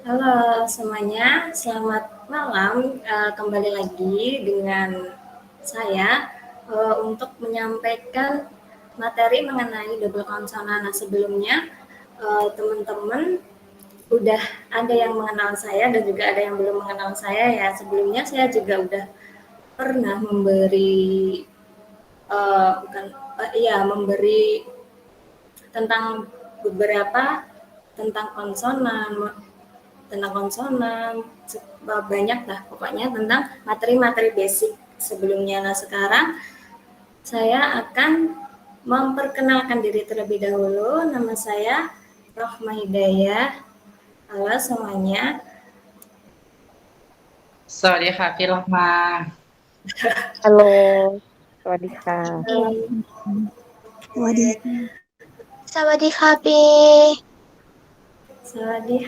Halo semuanya, selamat malam. Kembali lagi dengan saya untuk menyampaikan materi mengenai double konsonan. Nah, sebelumnya teman-teman udah ada yang mengenal saya dan juga ada yang belum mengenal saya ya. Sebelumnya saya juga udah pernah memberi bukan iya memberi tentang beberapa tentang konsonan banyak lah pokoknya tentang materi-materi basic sebelumnya. Nah sekarang saya akan memperkenalkan diri terlebih dahulu. Nama saya Rohma Hidayah. Halo semuanya. สวัสดีค่ะพี่รอกมาฮัลโหลสวัสดีค่ะ สวัสดี สวัสดีค่ะปี Sawadee.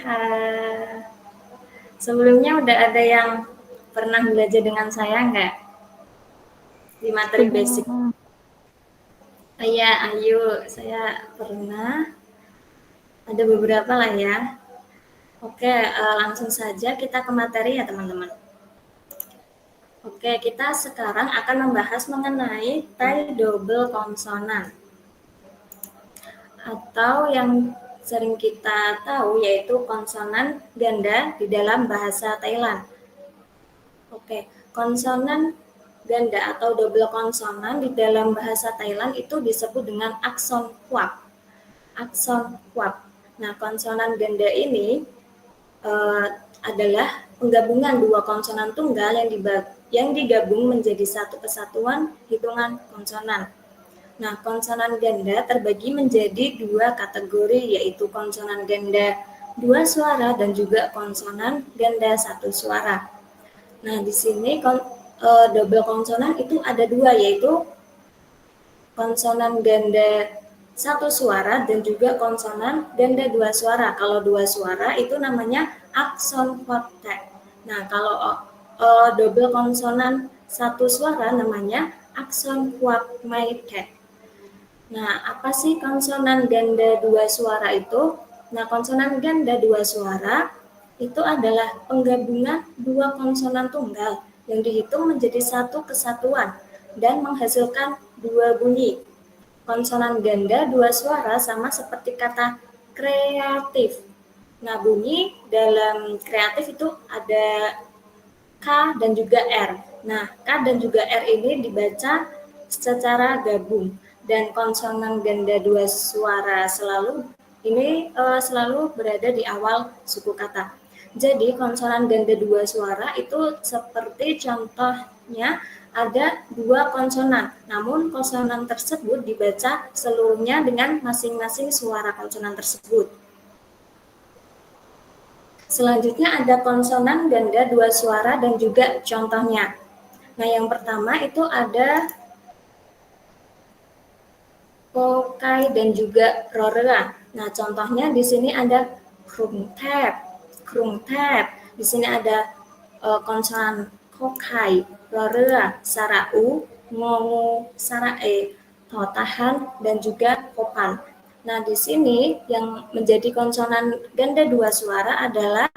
Sebelumnya udah ada yang pernah belajar dengan saya nggak di materi basic? Iya, Ayu, saya pernah. Ada beberapa lah ya. Oke, langsung saja kita ke materi ya teman-teman. Oke, kita sekarang akan membahas mengenai tie double konsonan. Atau yang sering kita tahu yaitu konsonan ganda di dalam bahasa Thailand. Oke, konsonan ganda atau double konsonan di dalam bahasa Thailand itu disebut dengan akson kuap. Akson kuap. Nah, konsonan ganda ini adalah penggabungan dua konsonan tunggal yang digabung menjadi satu kesatuan hitungan konsonan. Nah, konsonan ganda terbagi menjadi dua kategori, yaitu konsonan ganda dua suara dan juga konsonan ganda satu suara. Nah, di sini double konsonan itu ada dua, yaitu konsonan ganda satu suara dan juga konsonan ganda dua suara. Kalau dua suara itu namanya akson quartet. Nah, kalau double konsonan satu suara namanya akson quadritet. Nah, apa sih konsonan ganda dua suara itu? Nah, konsonan ganda dua suara itu adalah penggabungan dua konsonan tunggal yang dihitung menjadi satu kesatuan dan menghasilkan dua bunyi. Konsonan ganda dua suara sama seperti kata kreatif. Nah, bunyi dalam kreatif itu ada K dan juga R. Nah, K dan juga R ini dibaca secara gabung dan konsonan ganda dua suara selalu berada di awal suku kata. Jadi konsonan ganda dua suara itu seperti contohnya ada dua konsonan, namun konsonan tersebut dibaca seluruhnya dengan masing-masing suara konsonan tersebut. Selanjutnya ada konsonan ganda dua suara dan juga contohnya. Nah, yang pertama itu ada kokai dan juga rorea. Nah, contohnya di sini ada krungtep. Di sini ada konsonan kokai, rorea, sarau, ngongu, sarae, totahan dan juga kopan. Nah, di sini yang menjadi konsonan ganda dua suara adalah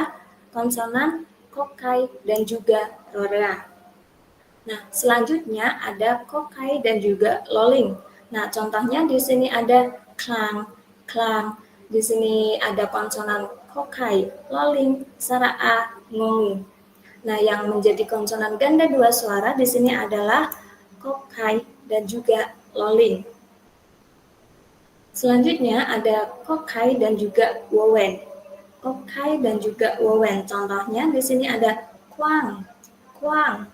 konsonan kokai dan juga rorea. Nah, selanjutnya ada kokai dan juga loling. Nah, contohnya di sini ada klang, klang. Di sini ada konsonan kokai, loling, sara'a, ngongu. Nah, yang menjadi konsonan ganda dua suara di sini adalah kokai dan juga loling. Selanjutnya ada kokai dan juga wowen. Kokai dan juga wowen. Contohnya di sini ada kwang, kwang.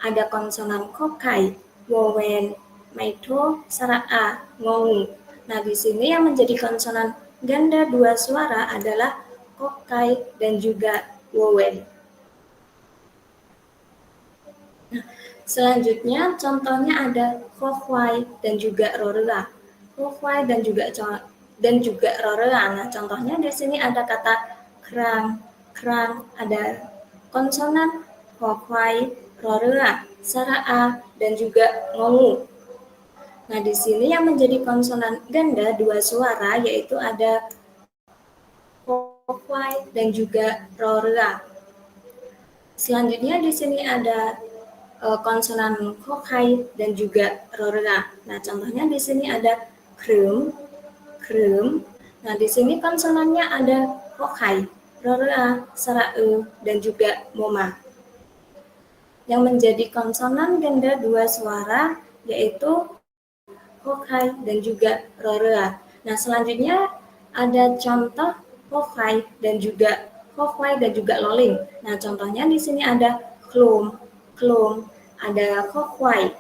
Ada konsonan kokai, wowen, maito, sara'a, ngongu. Nah, di sini yang menjadi konsonan ganda dua suara adalah kokai dan juga wowen. Nah, selanjutnya contohnya ada kokwai dan juga rorea. Kokwai dan juga rorea. Nah, contohnya di sini ada kata krang, krang, ada konsonan kokwai, rorea, sara'a, dan juga ngongu. Nah, di sini yang menjadi konsonan ganda dua suara yaitu ada kokwai, dan juga rorea. Selanjutnya di sini ada konsonan kokai dan juga rorea. Nah, contohnya di sini ada krum, krum. Nah, di sini konsonannya ada kokai, rorea, sarae, dan juga moma. Yang menjadi konsonan ganda dua suara yaitu kokai dan juga rorea. Nah, selanjutnya ada contoh kokai dan juga kokwai dan juga loling. Nah, contohnya di sini ada klum, klum, ada kokwai,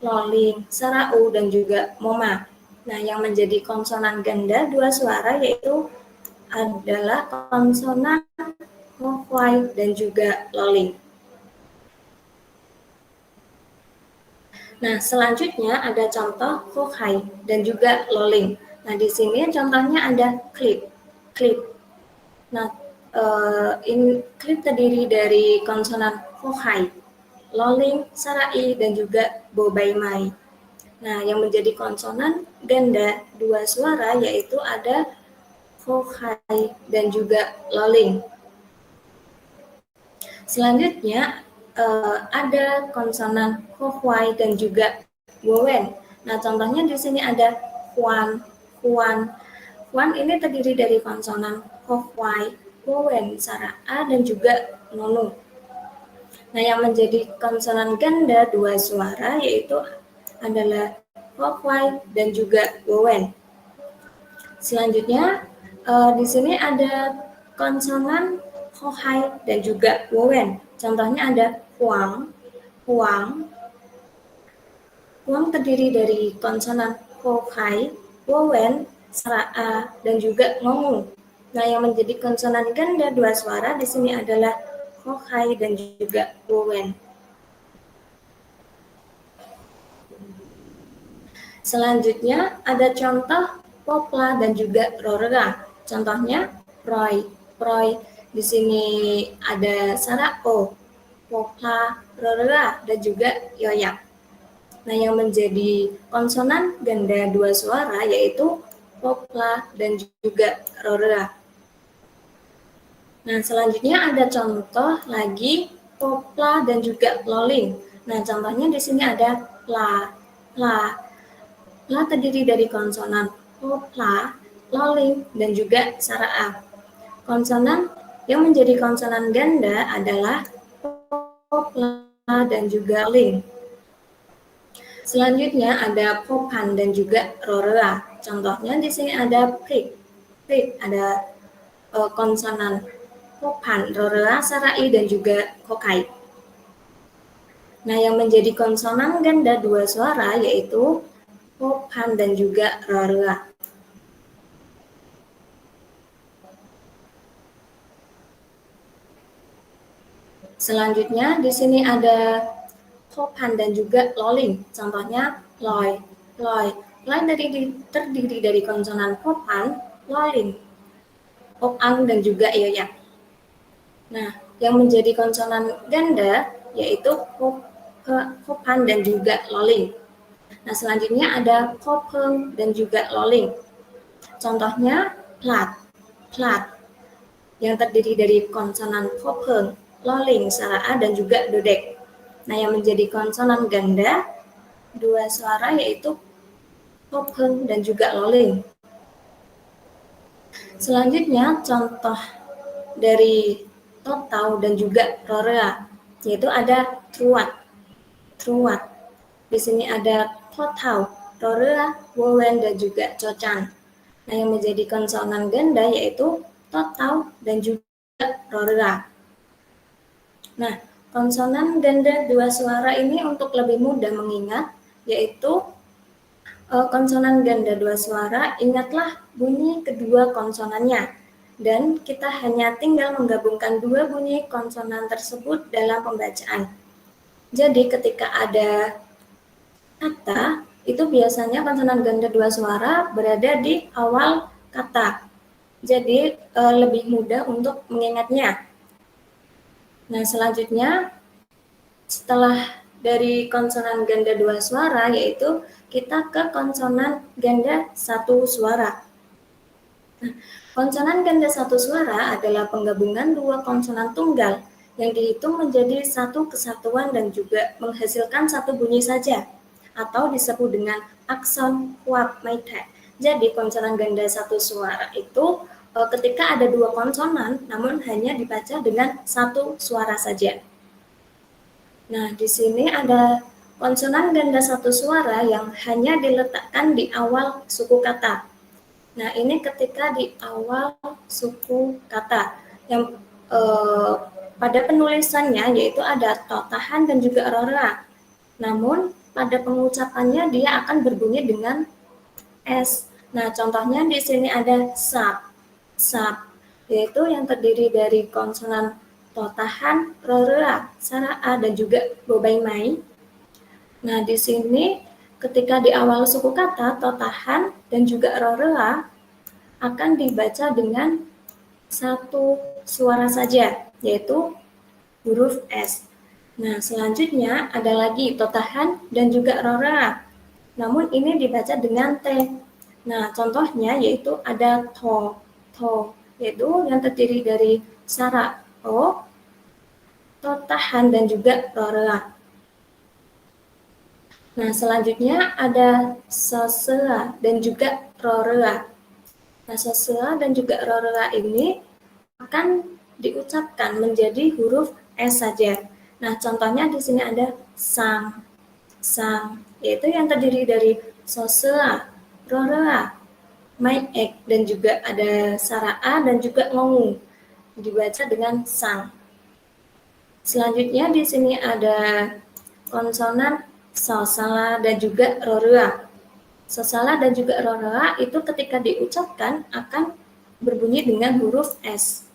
loling, sarau, dan juga moma. Nah, yang menjadi konsonan ganda dua suara yaitu adalah konsonan kokwai dan juga loling. Nah, selanjutnya ada contoh kokai dan juga loling. Nah, di sini contohnya ada klip, klip. Nah, klip terdiri dari konsonan kokai, loling, sarai, dan juga bobaimai. Nah, yang menjadi konsonan ganda dua suara yaitu ada kokai dan juga loling. Selanjutnya ada konsonan kokwai dan juga wowen. Nah, contohnya di sini ada kuan, kuan. Kuan ini terdiri dari konsonan kokwai, wowen, sara-a, dan juga nonu. Nah, yang menjadi konsonan ganda dua suara yaitu adalah kokwai dan juga wowen. Selanjutnya di sini ada konsonan kohai dan juga wowen. Contohnya ada huang, huang. Huang terdiri dari konsonan kohai, wowen, sara-a, dan juga ngongu. Nah, yang menjadi konsonan ganda dua suara di sini adalah kohai dan juga wowen. Selanjutnya ada contoh popla dan juga rorea. Contohnya proy, proy. Di sini ada sarao, popla, rorea, dan juga yoyak. Nah, yang menjadi konsonan ganda dua suara yaitu popla dan juga rorea. Nah, selanjutnya ada contoh lagi popla dan juga loling. Nah, contohnya di sini ada la, la. La terdiri dari konsonan popla, loling, dan juga sara-a. Konsonan yang menjadi konsonan ganda adalah popla dan juga loling. Selanjutnya ada popan dan juga rorea. Contohnya di sini ada prik, prik ada konsonan popan, rorea, sarai, dan juga kokai. Nah, yang menjadi konsonan ganda dua suara yaitu popan dan juga rorea. Selanjutnya di sini ada popan dan juga loling. Contohnya loy, loy. Loy terdiri dari konsonan popan, loling, opang, dan juga yoyak. Nah, yang menjadi konsonan ganda yaitu popan dan juga loling. Nah, selanjutnya ada popeng dan juga loling. Contohnya plat, plat, yang terdiri dari konsonan popeng, loling, sara-a, dan juga dodek. Nah, yang menjadi konsonan ganda dua suara yaitu popeng dan juga loling. Selanjutnya contoh dari totau dan juga rorea yaitu ada truat, truat. Di sini ada totau, rorea, wowen, dan juga cocan. Nah, yang menjadi konsonan ganda yaitu totau dan juga rorea. Nah, konsonan ganda dua suara ini untuk lebih mudah mengingat yaitu konsonan ganda dua suara, ingatlah bunyi kedua konsonannya. Dan kita hanya tinggal menggabungkan dua bunyi konsonan tersebut dalam pembacaan. Jadi ketika ada kata, itu biasanya konsonan ganda dua suara berada di awal kata. Jadi lebih mudah untuk mengingatnya. Nah, selanjutnya setelah dari konsonan ganda dua suara yaitu kita ke konsonan ganda satu suara. Konsonan ganda satu suara adalah penggabungan dua konsonan tunggal yang dihitung menjadi satu kesatuan dan juga menghasilkan satu bunyi saja, atau disebut dengan akson kuap maitai. Jadi konsonan ganda satu suara itu ketika ada dua konsonan namun hanya dibaca dengan satu suara saja. Nah, di sini ada konsonan ganda satu suara yang hanya diletakkan di awal suku kata. Nah, ini ketika di awal suku kata yang pada penulisannya yaitu ada totahan dan juga rora. Namun pada pengucapannya dia akan berbunyi dengan S. Nah, contohnya di sini ada sap, yaitu yang terdiri dari konsonan totahan, rora, sara-a, dan juga bobai-mai. Nah, di sini ketika di awal suku kata, totahan dan juga rora akan dibaca dengan satu suara saja, yaitu huruf S. Nah, selanjutnya ada lagi totahan dan juga rora. Namun ini dibaca dengan T. Nah, contohnya yaitu ada to, yaitu yang terdiri dari sara o, totahan dan juga rora. Nah, selanjutnya ada sosela dan juga rora. Nah, sosela dan juga rora ini akan diucapkan menjadi huruf S saja. Nah, contohnya di sini ada sang, yaitu yang terdiri dari sosela, rora, maiek, dan juga ada sara-a dan juga ngongu. Dibaca dengan sang. Selanjutnya di sini ada konsonan sosala dan juga rora. Sosala dan juga rora itu ketika diucapkan akan berbunyi dengan huruf S.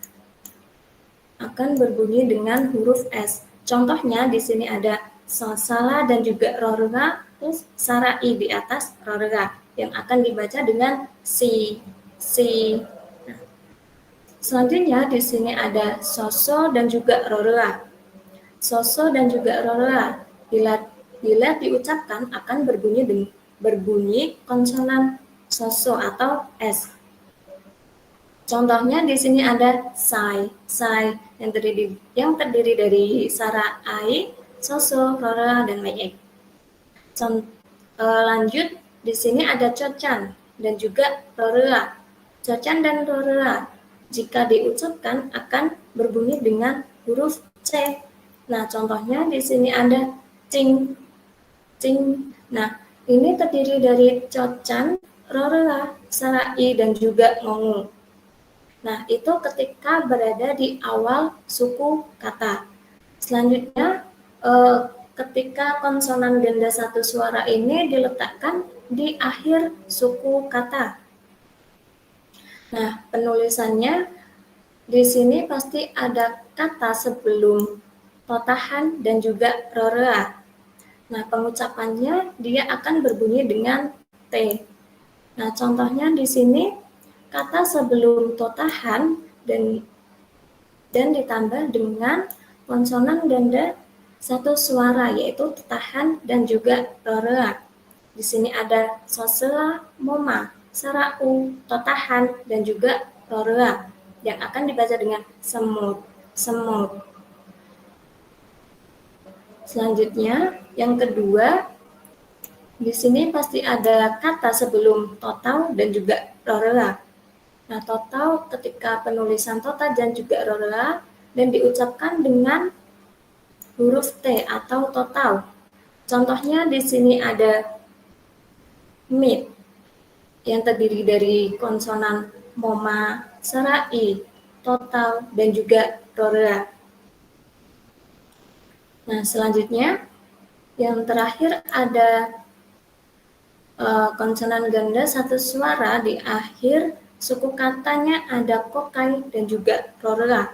Contohnya di sini ada sosala dan juga rora, terus sarai di atas rora yang akan dibaca dengan si. Nah, selanjutnya di sini ada soso dan juga rora. Soso dan juga rora bila diucapkan akan berbunyi konsonan soso atau S. Contohnya di sini ada sai yang terdiri dari sara ai, soso, rora, dan maiek. Lanjut di sini ada cocan dan juga rora. Cocan dan rora jika diucapkan akan berbunyi dengan huruf C. Nah, contohnya di sini ada cing. Nah, ini terdiri dari cocan, rora, sarai, dan juga ngongu. Nah, itu ketika berada di awal suku kata. Selanjutnya, ketika konsonan ganda satu suara ini diletakkan di akhir suku kata. Nah, penulisannya di sini pasti ada kata sebelum totahan dan juga rora. Nah, pengucapannya dia akan berbunyi dengan T. Nah, contohnya di sini kata sebelum totahan dan ditambah dengan konsonan ganda satu suara yaitu totahan dan juga rora. Di sini ada sosela, moma, sarau, totahan dan juga rora yang akan dibaca dengan semut. Selanjutnya, yang kedua, di sini pasti ada kata sebelum total dan juga rora. Nah, total ketika penulisan total dan juga rora dan diucapkan dengan huruf T atau total. Contohnya di sini ada mit yang terdiri dari konsonan moma, sarai, total, dan juga rora. Nah, selanjutnya yang terakhir ada konsonan ganda satu suara di akhir suku katanya ada kokai dan juga rora.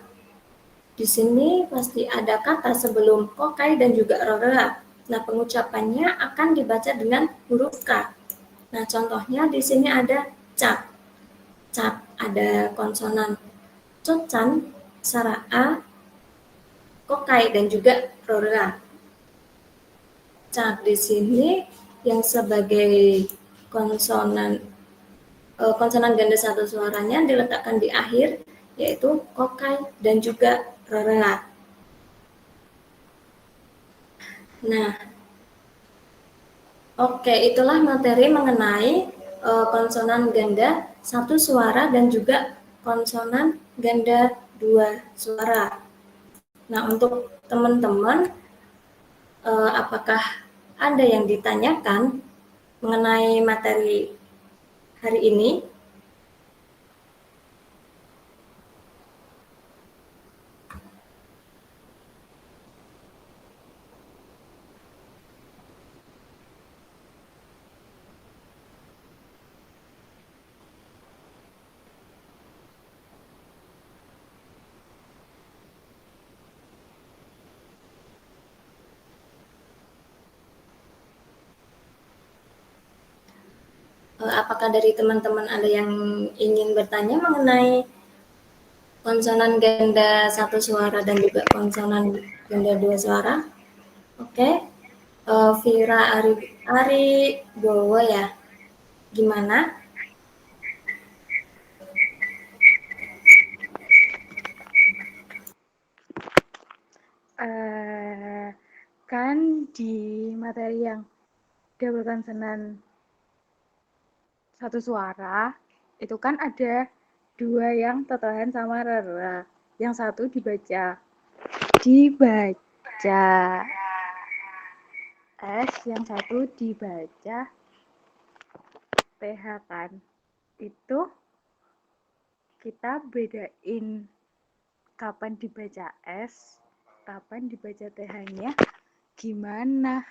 Di sini pasti ada kata sebelum kokai dan juga rora. Nah, pengucapannya akan dibaca dengan huruf K. Nah, contohnya di sini ada cap, ada konsonan cocan, sara-a, kokai dan juga rora. Cap di sini yang sebagai konsonan Konsonan ganda satu suaranya diletakkan di akhir, yaitu kokai dan juga rora. Nah, oke, itulah materi mengenai konsonan ganda satu suara dan juga konsonan ganda dua suara. Nah, untuk teman-teman, apakah ada yang ditanyakan mengenai materi hari ini? Apakah dari teman-teman ada yang ingin bertanya mengenai konsonan ganda satu suara dan juga konsonan ganda dua suara? Oke, Vira Ari Bowo ya, gimana? Kan di materi yang double konsonan satu suara itu kan ada dua yang totohan sama rara, yang satu dibaca S, yang satu dibaca TH kan. Itu kita bedain kapan dibaca S, kapan dibaca TH-nya gimana.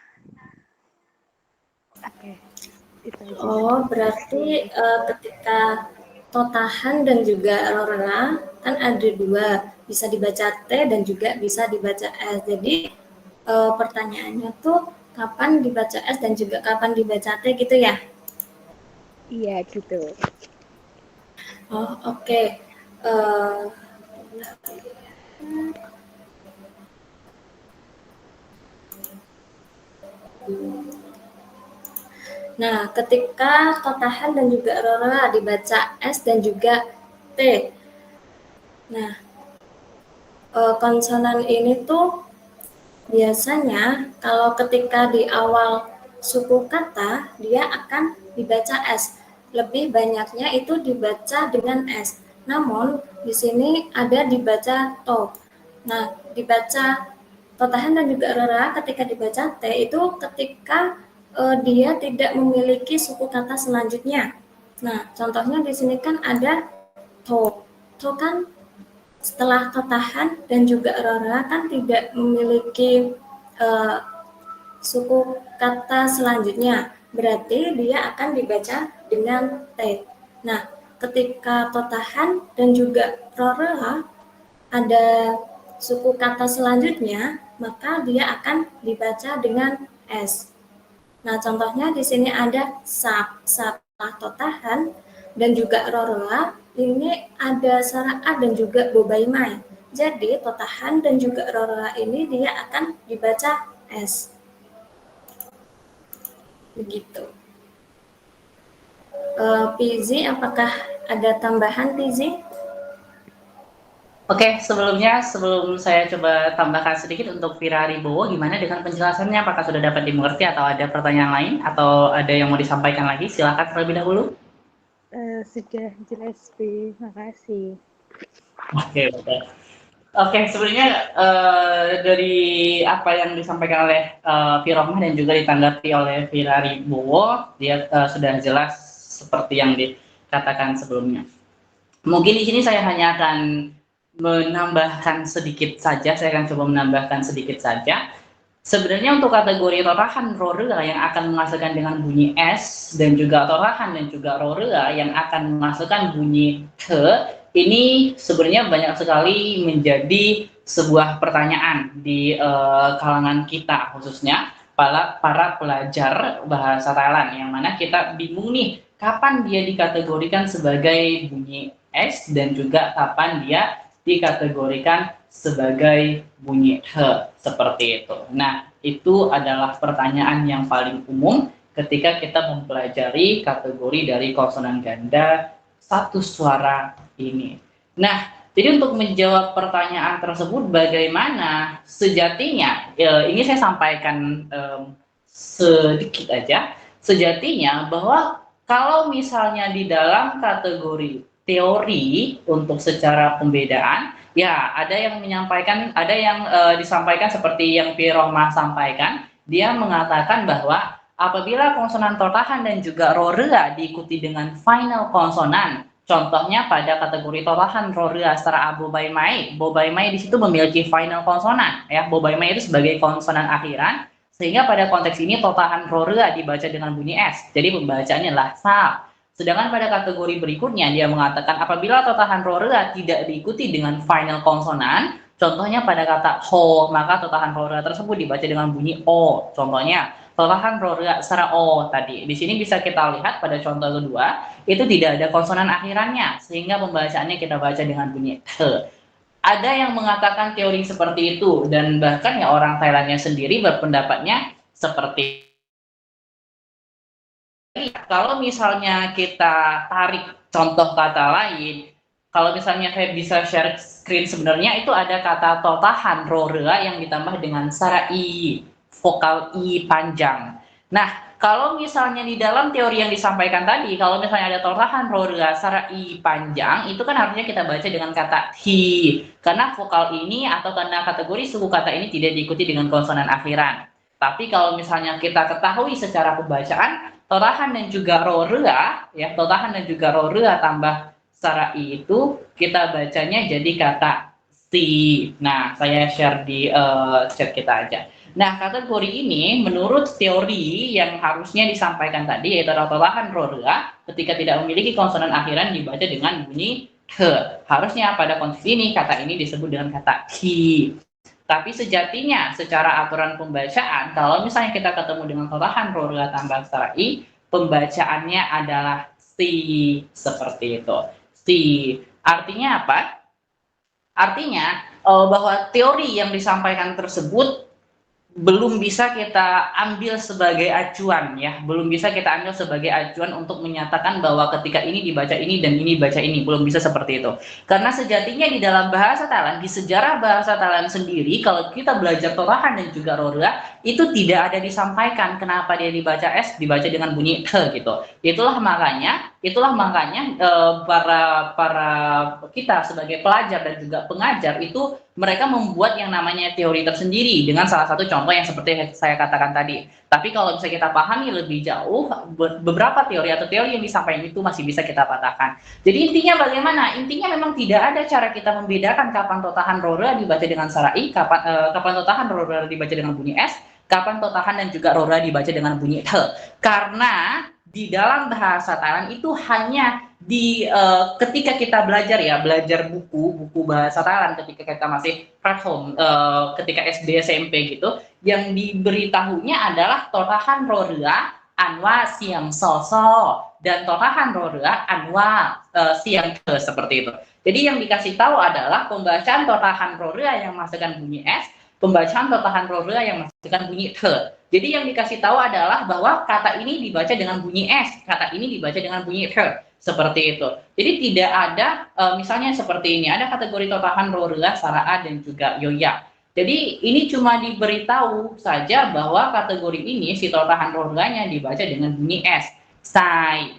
Oke, itu aja. Oh, berarti ketika totahan dan juga rora kan ada dua, bisa dibaca T dan juga bisa dibaca S. Jadi pertanyaannya tuh kapan dibaca S dan juga kapan dibaca T gitu ya? Iya, gitu. Oh, oke. Nah, ketika totahan dan juga rora dibaca S dan juga T. Nah, konsonan ini tuh biasanya kalau ketika di awal suku kata dia akan dibaca S. Lebih banyaknya itu dibaca dengan S. Namun di sini ada dibaca to. Nah, dibaca totahan dan juga rora ketika dibaca T itu ketika dia tidak memiliki suku kata selanjutnya. Nah, contohnya di sini kan ada to. To kan setelah totahan dan juga rora kan tidak memiliki suku kata selanjutnya. Berarti dia akan dibaca dengan T. Nah, ketika totahan dan juga rora ada suku kata selanjutnya, maka dia akan dibaca dengan S. Nah, contohnya di sini ada sak, setelah totahan dan juga roroa, ini ada sara'a dan juga bobaimai. Jadi, totahan dan juga roroa ini dia akan dibaca S. Begitu. Pizi, apakah ada tambahan, Pizi? Oke, sebelum saya coba tambahkan sedikit untuk Vira Ribowo, gimana dengan penjelasannya? Apakah sudah dapat dimengerti atau ada pertanyaan lain atau ada yang mau disampaikan lagi? Silakan terlebih dahulu. Sudah jelas, Bi. Makasih. Oke, betul. Oke, sebenarnya dari apa yang disampaikan oleh Virohmah dan juga ditanggapi oleh Vira Ribowo, dia sudah jelas seperti yang dikatakan sebelumnya. Mungkin di sini saya hanya akan menambahkan sedikit saja, saya akan coba menambahkan sedikit saja. Sebenarnya untuk kategori totahan rora yang akan menghasilkan dengan bunyi S dan juga totahan dan juga rora yang akan menghasilkan bunyi T, ini sebenarnya banyak sekali menjadi sebuah pertanyaan di kalangan kita, khususnya para pelajar bahasa Thailand, yang mana kita bingung nih kapan dia dikategorikan sebagai bunyi S dan juga kapan dia dikategorikan sebagai bunyi H, seperti itu. Nah, itu adalah pertanyaan yang paling umum ketika kita mempelajari kategori dari konsonan ganda satu suara ini. Nah, jadi untuk menjawab pertanyaan tersebut, bagaimana sejatinya, ini saya sampaikan sedikit aja, sejatinya bahwa kalau misalnya di dalam kategori teori untuk secara pembedaan, ya ada yang menyampaikan, ada yang disampaikan seperti yang Piromah sampaikan, dia mengatakan bahwa apabila konsonan totahan dan juga rorea diikuti dengan final konsonan, contohnya pada kategori totahan rorea setara bobaimai. Bobaimai di situ memiliki final konsonan, ya. Bobaimai itu sebagai konsonan akhiran, sehingga pada konteks ini totahan rorea dibaca dengan bunyi S. Jadi pembacaannya adalah sa. Sedangkan pada kategori berikutnya dia mengatakan apabila totahan rorea tidak diikuti dengan final konsonan, contohnya pada kata ho, maka totahan rorea tersebut dibaca dengan bunyi o. Contohnya totahan rorea secara o tadi. Di sini bisa kita lihat pada contoh kedua, itu tidak ada konsonan akhirannya, sehingga pembacaannya kita baca dengan bunyi te. Ada yang mengatakan teori seperti itu, dan bahkan ya orang Thailandnya sendiri berpendapatnya seperti kalau misalnya kita tarik contoh kata lain, kalau misalnya saya bisa share screen, sebenarnya itu ada kata totahan rorea yang ditambah dengan suara i, vokal i panjang. Nah, kalau misalnya di dalam teori yang disampaikan tadi, kalau misalnya ada totahan rorea suara i panjang, itu kan harusnya kita baca dengan kata hi, karena vokal ini atau karena kategori suku kata ini tidak diikuti dengan konsonan akhiran. Tapi kalau misalnya kita ketahui secara pembacaan, totahan dan juga rorea, ya, totahan dan juga rorea tambah secara i itu kita bacanya jadi kata si. Nah, saya share di chat kita aja. Nah, kategori ini menurut teori yang harusnya disampaikan tadi, yaitu totahan rorea ketika tidak memiliki konsonan akhiran dibaca dengan bunyi ke. Harusnya pada konteks ini kata ini disebut dengan kata ki. Tapi sejatinya secara aturan pembacaan, kalau misalnya kita ketemu dengan totahan rorea tambah secara i, pembacaannya adalah si, seperti itu. Si. Artinya apa? Artinya bahwa teori yang disampaikan tersebut belum bisa kita ambil sebagai acuan, ya, belum bisa kita ambil sebagai acuan untuk menyatakan bahwa ketika ini dibaca ini dan ini baca ini, belum bisa seperti itu. Karena sejatinya di dalam bahasa Thailand, di sejarah bahasa Thailand sendiri, kalau kita belajar totahan dan juga rorea, itu tidak ada disampaikan kenapa dia dibaca S, dibaca dengan bunyi ke gitu. Itulah makanya para kita sebagai pelajar dan juga pengajar itu mereka membuat yang namanya teori tersendiri dengan salah satu contoh yang seperti saya katakan tadi. Tapi kalau bisa kita pahami lebih jauh, beberapa teori atau teori yang disampaikan itu masih bisa kita patahkan. Jadi intinya bagaimana? Intinya memang tidak ada cara kita membedakan kapan totahan rorea dibaca dengan secara i, kapan totahan rorea dibaca dengan bunyi S, kapan totahan dan juga rorea dibaca dengan bunyi te. Karena di dalam bahasa Thailand itu hanya di ketika kita belajar buku bahasa Thailand ketika kita masih prathom, ketika SD SMP gitu, yang diberitahunya adalah totahan rorea anwa siang so dan totahan rorea anwa siang ke, seperti itu. Jadi yang dikasih tahu adalah pembacaan totahan rorea yang masukkan bunyi S, pembacaan totahan rorea yang masukkan bunyi te. Jadi yang dikasih tahu adalah bahwa kata ini dibaca dengan bunyi S, kata ini dibaca dengan bunyi te. Seperti itu. Jadi tidak ada misalnya seperti ini, ada kategori totahan rorea, saraa dan juga yoya. Jadi ini cuma diberitahu saja bahwa kategori ini si totahan roreanya dibaca dengan bunyi S. Sai.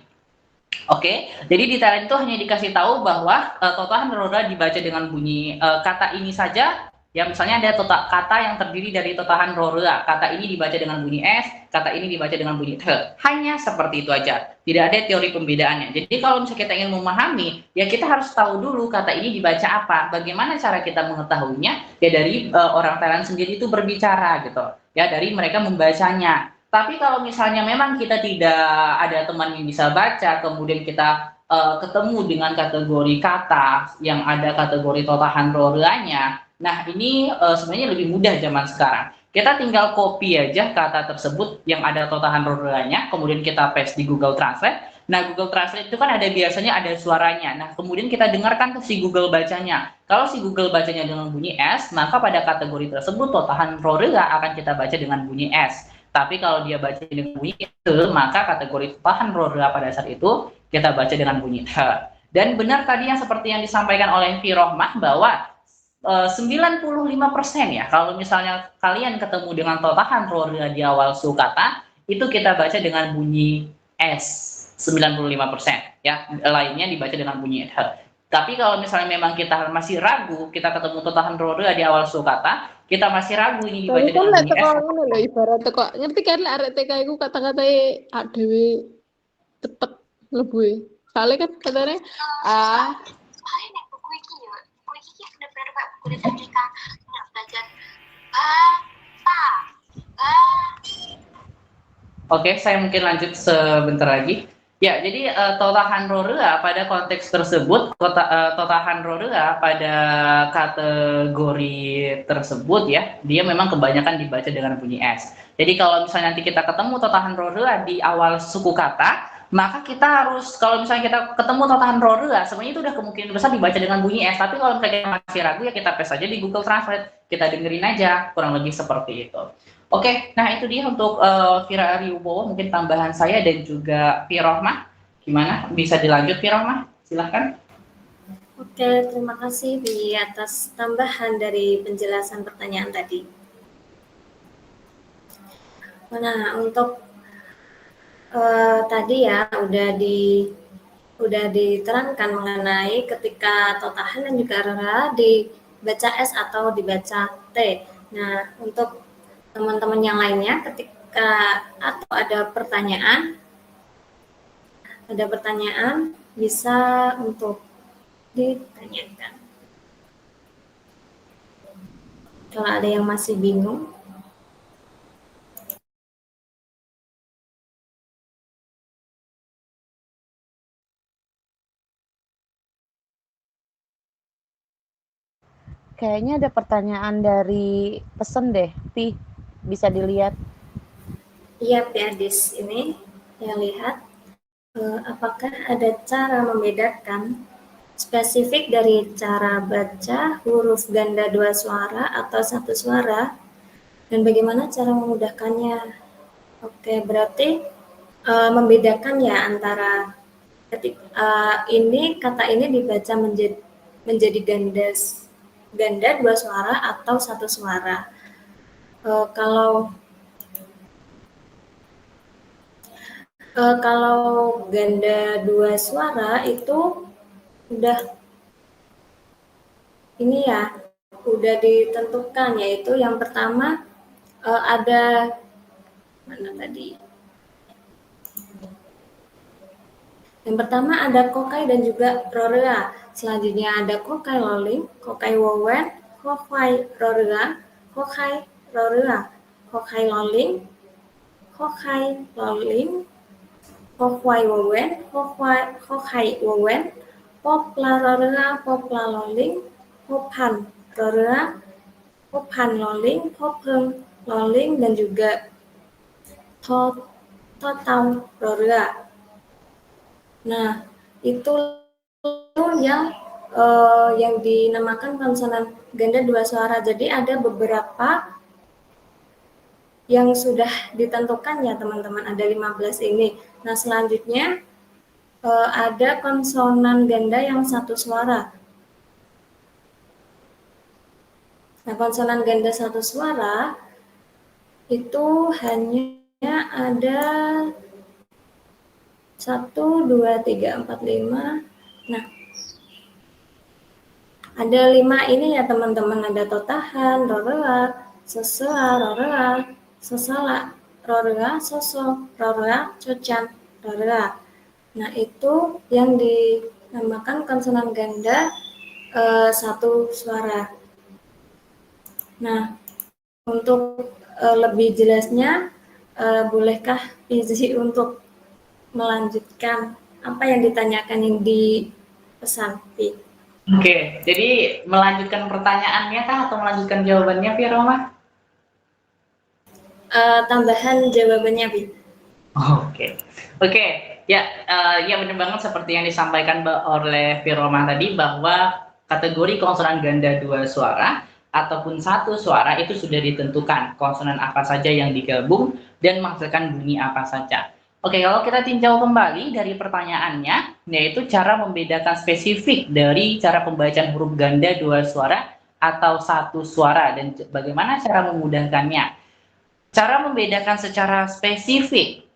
Oke. Jadi di Thailand itu hanya dikasih tahu bahwa totahan rorea dibaca dengan bunyi kata ini saja. Ya, misalnya ada kata yang terdiri dari totahan rorea, kata ini dibaca dengan bunyi S, kata ini dibaca dengan bunyi te. Hanya seperti itu aja, tidak ada teori pembedaannya. Jadi kalau misalnya kita ingin memahami, ya kita harus tahu dulu kata ini dibaca apa. Bagaimana cara kita mengetahuinya? Ya dari orang Thailand sendiri itu berbicara gitu, ya dari mereka membacanya. Tapi kalau misalnya memang kita tidak ada teman yang bisa baca, kemudian kita ketemu dengan kategori kata yang ada kategori totahan roreanya, nah ini sebenarnya lebih mudah zaman sekarang. Kita tinggal copy aja kata tersebut yang ada totahan roreanya, kemudian kita paste di Google Translate. Nah Google Translate itu kan ada biasanya ada suaranya. Nah kemudian kita dengarkan ke si Google bacanya. Kalau si Google bacanya dengan bunyi S, maka pada kategori tersebut totahan rorea akan kita baca dengan bunyi S. Tapi kalau dia baca dengan bunyi te, maka kategori totahan rora pada saat itu kita baca dengan bunyi te. Dan benar tadi yang seperti yang disampaikan oleh Firohmah bahwa 95% ya, kalau misalnya kalian ketemu dengan totahan rora di awal suku kata, itu kita baca dengan bunyi S. 95% ya, lainnya dibaca dengan bunyi he. Tapi kalau misalnya memang kita masih ragu, kita ketemu totahan rora di awal suku kata, kita masih ragu ini dibaca Tapi kan dengan lek bunyi teko S. ngono lho ibarat teko ngerti kan lek arek TK iku kata-katae ak dhewe cepet mlebu. Soalnya kan katanya Soalnya nek buku iki ya, buku iki bener-bener kayak buku literatura nggak belajar bahasa. Oke, saya mungkin lanjut sebentar lagi. Ya, jadi totahan rora pada konteks tersebut, totahan rora pada kategori tersebut ya, dia memang kebanyakan dibaca dengan bunyi S. Jadi kalau misalnya nanti kita ketemu totahan rora di awal suku kata, maka kita harus, kalau misalnya kita ketemu totahan rora, sebenarnya itu udah kemungkinan besar dibaca dengan bunyi S. Tapi kalau misalnya kita masih ragu ya kita paste aja di Google Translate, kita dengerin aja, kurang lebih seperti itu. Oke, nah itu dia untuk Fira Ariubowo, mungkin tambahan saya dan juga Firohmah. Gimana? Bisa dilanjut Firohmah? Silahkan. Oke, terima kasih di atas tambahan dari penjelasan pertanyaan tadi. Nah, untuk tadi ya udah diterangkan mengenai ketika totahan dan juga rora dibaca S atau dibaca T. Nah, untuk teman-teman yang lainnya ketika atau ada pertanyaan bisa untuk ditanyakan. Kalau ada yang masih bingung, kayaknya ada pertanyaan dari pesen deh, Pi. Bisa dilihat. iya Piadis, ini yang lihat apakah ada cara membedakan spesifik dari cara baca huruf ganda dua suara atau satu suara dan bagaimana cara memudahkannya? Oke, berarti membedakan ya antara ini kata ini dibaca menjadi ganda dua suara atau satu suara. Kalau ganda dua suara itu udah ini ya, udah ditentukan, yaitu yang pertama ada mana tadi? Yang pertama ada kokai dan juga rorea. Selanjutnya ada kokai loling, kokai wowen, kokai rorea, kokai rorea, kokai loling, kokai loling, kokai wowen, kokai wowen, popla rorea, popla loling, popan rorea, popan loling, popeng loling, dan juga totam rorea. Nah, itu yang dinamakan konsonan ganda dua suara. Jadi ada beberapa yang sudah ditentukan ya teman-teman, ada 15 ini. Nah, selanjutnya ada konsonan ganda yang satu suara. Nah, konsonan ganda satu suara itu hanya ada 1, 2, 3, 4, 5. Nah, ada 5 ini ya teman-teman. Ada totahan, rorea, sesela, rorea, sesala, rorea, soso, rorea, cocan, rorea. Nah, itu yang dinamakan konsonan ganda satu suara. Nah, untuk lebih jelasnya, bolehkah Izzy untuk melanjutkan apa yang ditanyakan yang dipesan? Oke, jadi melanjutkan pertanyaannya kah atau melanjutkan jawabannya, Firohmah? Tambahan jawabannya, Bi. Oke. Ya benar banget seperti yang disampaikan oleh Firohmah tadi bahwa kategori konsonan ganda dua suara ataupun satu suara itu sudah ditentukan konsonan apa saja yang digabung, dan menghasilkan bunyi apa saja. Oke, kalau kita tinjau kembali dari pertanyaannya, yaitu cara membedakan spesifik dari cara pembacaan huruf ganda dua suara atau satu suara dan bagaimana cara memudahkannya. Cara membedakan secara spesifik,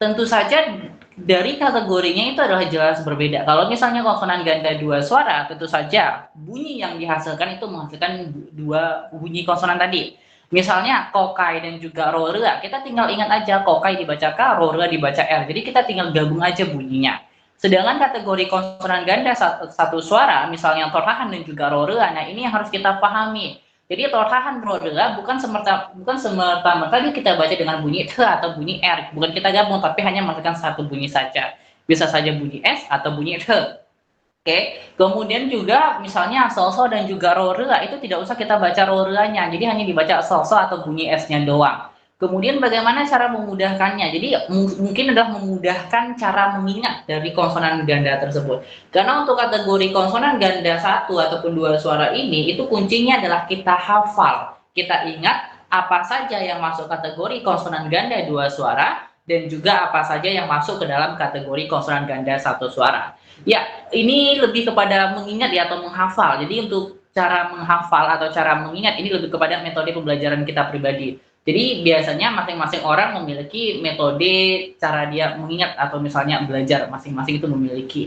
tentu saja dari kategorinya itu adalah jelas berbeda. Kalau misalnya konsonan ganda dua suara, tentu saja bunyi yang dihasilkan itu menghasilkan dua bunyi konsonan tadi. Misalnya kokai dan juga rorea, kita tinggal ingat aja kokai dibaca K, rorea dibaca R. Jadi kita tinggal gabung aja bunyinya. Sedangkan kategori konsonan ganda satu suara, misalnya torhahan dan juga rorea, nah ini yang harus kita pahami. Jadi torhahan rorea bukan semerta-merta kita baca dengan bunyi T atau bunyi R, bukan kita gabung, tapi hanya menghasilkan satu bunyi saja. Bisa saja bunyi S atau bunyi T. Oke, kemudian juga misalnya solso dan juga rorea itu tidak usah kita baca roreanya, jadi hanya dibaca solso atau bunyi S-nya doang. Kemudian bagaimana cara memudahkannya? Jadi mungkin adalah memudahkan cara mengingat dari konsonan ganda tersebut. Karena untuk kategori konsonan ganda satu ataupun dua suara ini, itu kuncinya adalah kita hafal. Kita ingat apa saja yang masuk kategori konsonan ganda dua suara, dan juga apa saja yang masuk ke dalam kategori konsonan ganda satu suara. Ya, ini lebih kepada mengingat ya atau menghafal. Jadi untuk cara menghafal atau cara mengingat ini lebih kepada metode pembelajaran kita pribadi. Jadi biasanya masing-masing orang memiliki metode cara dia mengingat atau misalnya belajar, masing-masing itu memiliki.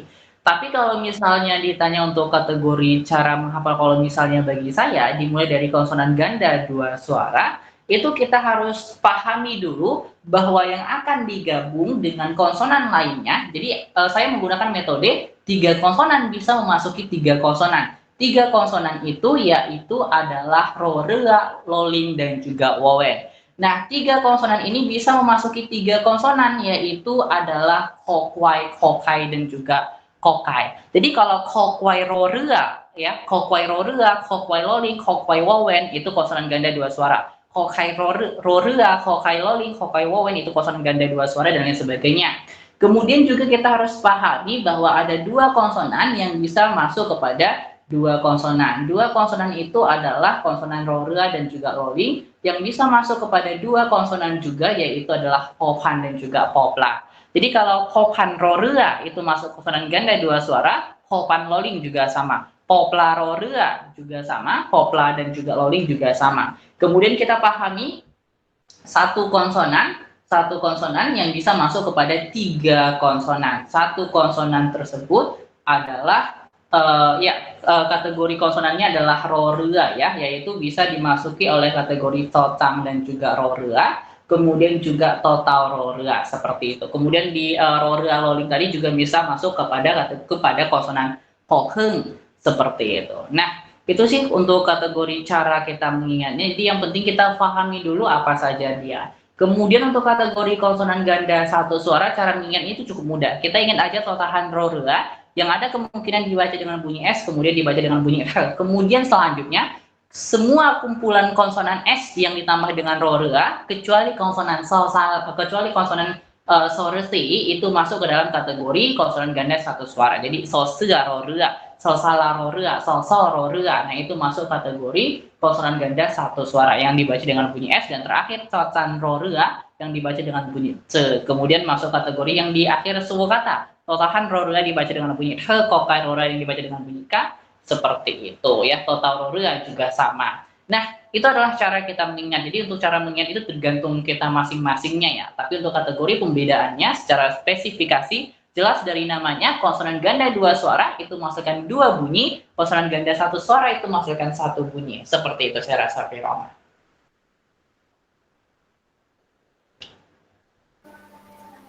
Tapi kalau misalnya ditanya untuk kategori cara menghafal, kalau misalnya bagi saya dimulai dari konsonan ganda dua suara, itu kita harus pahami dulu bahwa yang akan digabung dengan konsonan lainnya. Jadi saya menggunakan metode 3 konsonan bisa memasuki 3 konsonan. 3 konsonan itu yaitu adalah rorea, loling, dan juga wowen. Nah, 3 konsonan ini bisa memasuki 3 konsonan yaitu adalah kokwai, kokai, dan juga kokai. Jadi kalau kokwai rorea, ya, kokwai rorea, kokwai loling, kokwai wowen itu konsonan ganda dua suara. Kokai rorea, kokai loling, kokai wowen itu konsonan ganda dua suara dan lain sebagainya. Kemudian juga kita harus pahami bahwa ada 2 konsonan yang bisa masuk kepada 2 konsonan. 2 konsonan itu adalah konsonan rorea dan juga loling yang bisa masuk kepada 2 konsonan juga yaitu adalah pophan dan juga popla. Jadi kalau pophan rorea itu masuk konsonan ganda dua suara, pophan loling juga sama. Popla rorea juga sama, popla dan juga loling juga sama. Kemudian kita pahami satu konsonan yang bisa masuk kepada 3 konsonan. Satu konsonan tersebut adalah kategori konsonannya adalah rorea ya, yaitu bisa dimasuki oleh kategori totang dan juga rorea, kemudian juga total rorea seperti itu. Kemudian di rorea loling tadi juga bisa masuk kepada konsonan pokheng seperti itu. Nah, itu sih untuk kategori cara kita mengingatnya. Jadi yang penting kita pahami dulu apa saja dia. Kemudian untuk kategori konsonan ganda satu suara, cara mengingatnya itu cukup mudah. Kita ingat aja totahan rorea yang ada kemungkinan dibaca dengan bunyi S, kemudian dibaca dengan bunyi L. Kemudian selanjutnya, semua kumpulan konsonan S yang ditambah dengan rorea, kecuali konsonan soresi itu masuk ke dalam kategori konsonan ganda satu suara. Jadi sosea rorea, sosala rorea, sosol rorea. Nah, itu masuk kategori konsonan ganda satu suara yang dibaca dengan bunyi S, dan terakhir socan rorea yang dibaca dengan bunyi C. Kemudian masuk kategori yang di akhir suku kata. Totahan rorea dibaca dengan bunyi H, kokai rorea yang dibaca dengan bunyi K. Seperti itu ya. Total rorea juga sama. Nah, itu adalah cara kita mengingat. Jadi untuk cara mengingat itu tergantung kita masing-masingnya ya. Tapi untuk kategori pembedaannya secara spesifikasi jelas dari namanya, konsonan ganda dua suara itu menghasilkan 2 bunyi, konsonan ganda satu suara itu menghasilkan 1 bunyi. Seperti itu saya rasa, Firoma.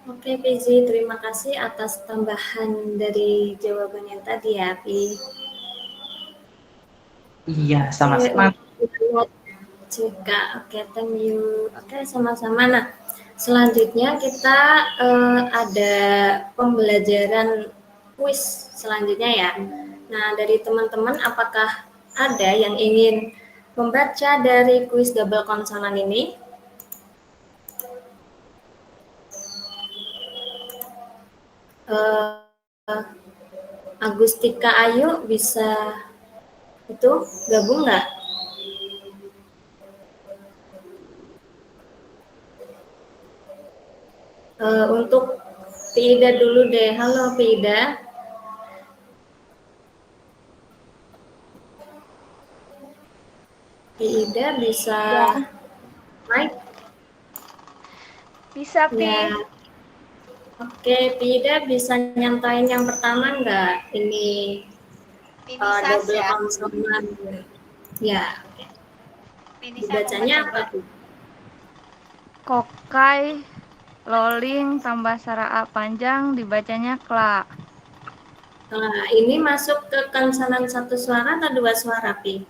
Oke, Pizi, terima kasih atas tambahan dari jawaban yang tadi ya, Pi. Iya, sama-sama. Juga, oke, thank you. Oke, sama-sama. Nah, selanjutnya kita ada pembelajaran kuis selanjutnya ya. Nah, dari teman-teman apakah ada yang ingin membaca dari kuis double konsonan ini? Agustika Ayu bisa itu gabung nggak? Untuk Pida dulu deh. Halo Pida. Pida bisa Ya. mic? Bisa, Pi. Ya. Oke, Pida bisa nyantain yang pertama nggak? Ini Pinisas double ya. konsonan. Ya, oke. Pinisas Dibacanya coba. apa tuh? Kokai, loling, tambah sara A panjang, dibacanya kla. Nah, ini masuk ke konsonan satu suara atau dua suara, Pi?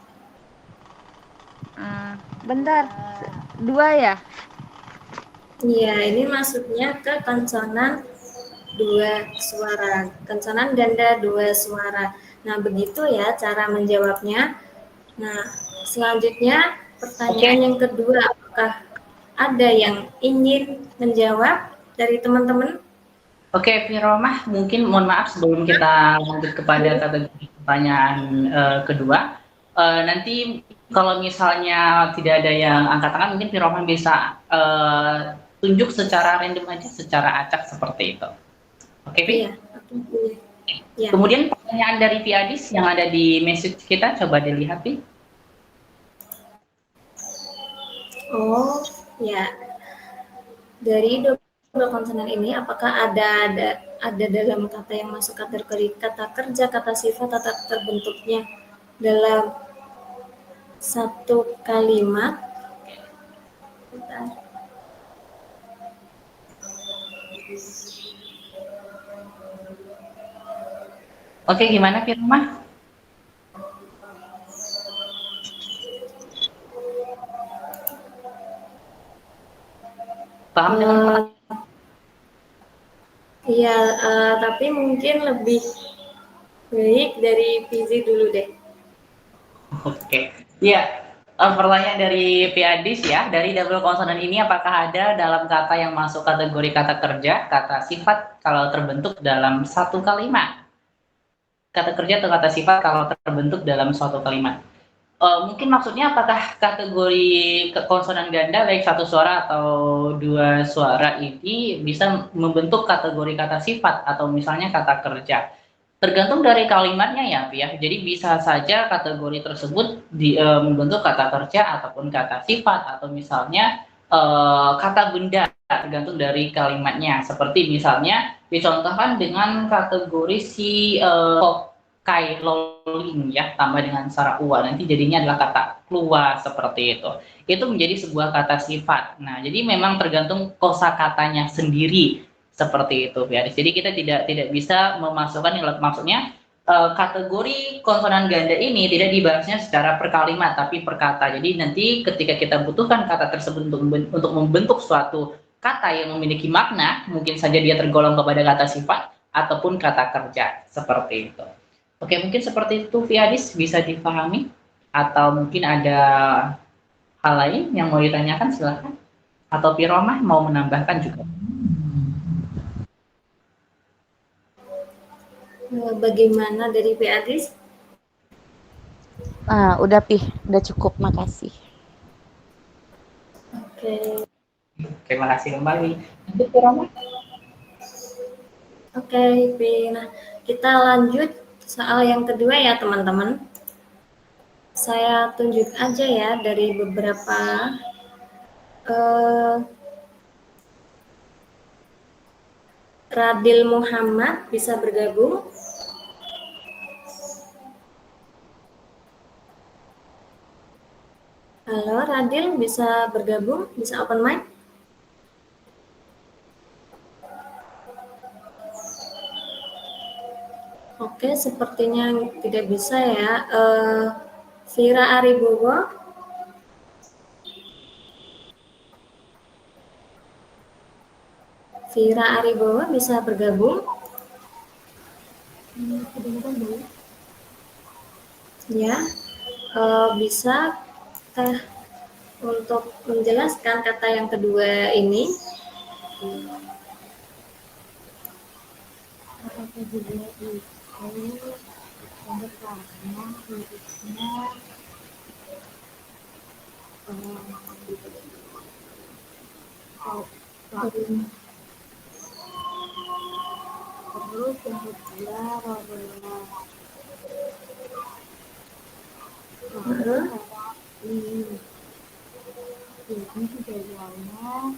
Bentar, 2 ya? Iya, ini masuknya ke konsonan dua suara, konsonan ganda dua suara. Nah, begitu ya cara menjawabnya. Nah, selanjutnya pertanyaan yang kedua, apakah ada yang ingin menjawab dari teman-teman? Oke, Firomah, mungkin mohon maaf sebelum kita lanjut kepada kategori pertanyaan kedua. Nanti kalau misalnya tidak ada yang angkat tangan, mungkin Firomah bisa tunjuk secara random aja, secara acak seperti itu. Oke, Pi? Iya. Ya. Kemudian pertanyaan dari Piadis yang ada di message kita, coba dilihat, Pi. Oh, ya. Dari double konsonan ini, apakah ada dalam kata yang masuk kategori kata kerja, kata sifat, atau terbentuknya dalam satu kalimat? Bentar. Oke, gimana Firomah? Paham dengan pertanyaan? Iya, tapi mungkin lebih baik dari Fizi dulu deh. Oke, ya. Pertanyaan dari Piadis ya, dari double konsonan ini apakah ada dalam kata yang masuk kategori kata kerja, kata sifat kalau terbentuk dalam satu kalimat? Kata kerja atau kata sifat kalau terbentuk dalam suatu kalimat? Mungkin maksudnya apakah kategori konsonan ganda baik satu suara atau dua suara ini bisa membentuk kategori kata sifat atau misalnya kata kerja? Tergantung dari kalimatnya ya, Pi ya. Jadi bisa saja kategori tersebut membentuk kata kerja ataupun kata sifat atau misalnya kata benda, tergantung dari kalimatnya. Seperti misalnya dicontohkan dengan kategori si kai loling ya, tambah dengan sara ua, nanti jadinya adalah kata keluar seperti itu. Itu menjadi sebuah kata sifat. Nah, jadi memang tergantung kosakatanya sendiri seperti itu, ya. Jadi kita tidak bisa memasukkan yang maksudnya kategori konsonan ganda ini tidak dibahasnya secara per kalimat tapi per kata. Jadi nanti ketika kita butuhkan kata tersebut untuk membentuk suatu kata yang memiliki makna, mungkin saja dia tergolong kepada kata sifat ataupun kata kerja seperti itu. Oke, mungkin seperti itu Fiadis bisa dipahami atau mungkin ada hal lain yang mau ditanyakan silahkan. Atau Piromah mau menambahkan juga. Bagaimana dari Beatrice? Udah Pi, udah cukup, makasih. Oke. Terima kasih kembali. Lanjut Piromah. Oke, Pi. Nah, kita lanjut soal yang kedua ya, teman-teman. Saya tunjuk aja ya dari beberapa Radil Muhammad bisa bergabung. Halo Radil, bisa bergabung? Bisa open mic? Oke, sepertinya tidak bisa ya. Vira Aribowo. Vira Aribowo bisa bergabung? Ya, bisa untuk menjelaskan kata yang kedua ini? lalu kemudian Rorela. Ini juga jalannya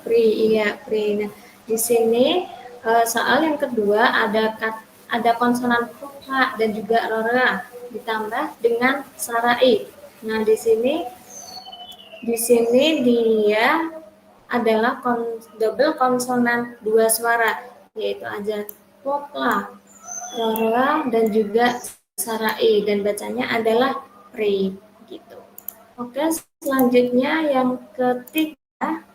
Pri, iya Pri. Nah, di sini soal yang kedua ada konsonan vokal dan juga rora ditambah dengan sarai. Nah, di sini dia adalah double konsonan dua suara, yaitu ada vokal, rora dan juga sarai, dan bacanya adalah pri gitu. Oke, selanjutnya yang ketiga,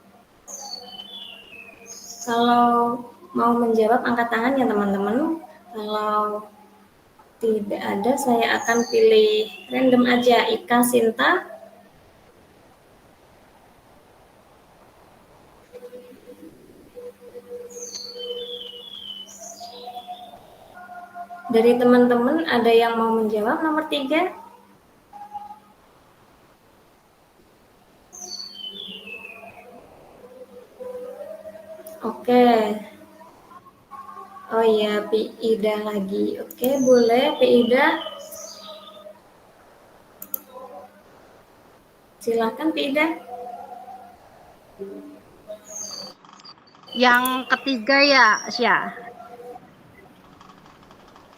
kalau mau menjawab angkat tangan ya teman-teman. Kalau tidak ada, saya akan pilih random aja. Ika, Sinta. Dari teman-teman ada yang mau menjawab nomor 3? Oke. Oh iya, Pi Ida lagi. Oke, boleh Pi Ida. Silakan Pi Ida. Yang ketiga ya, Sya.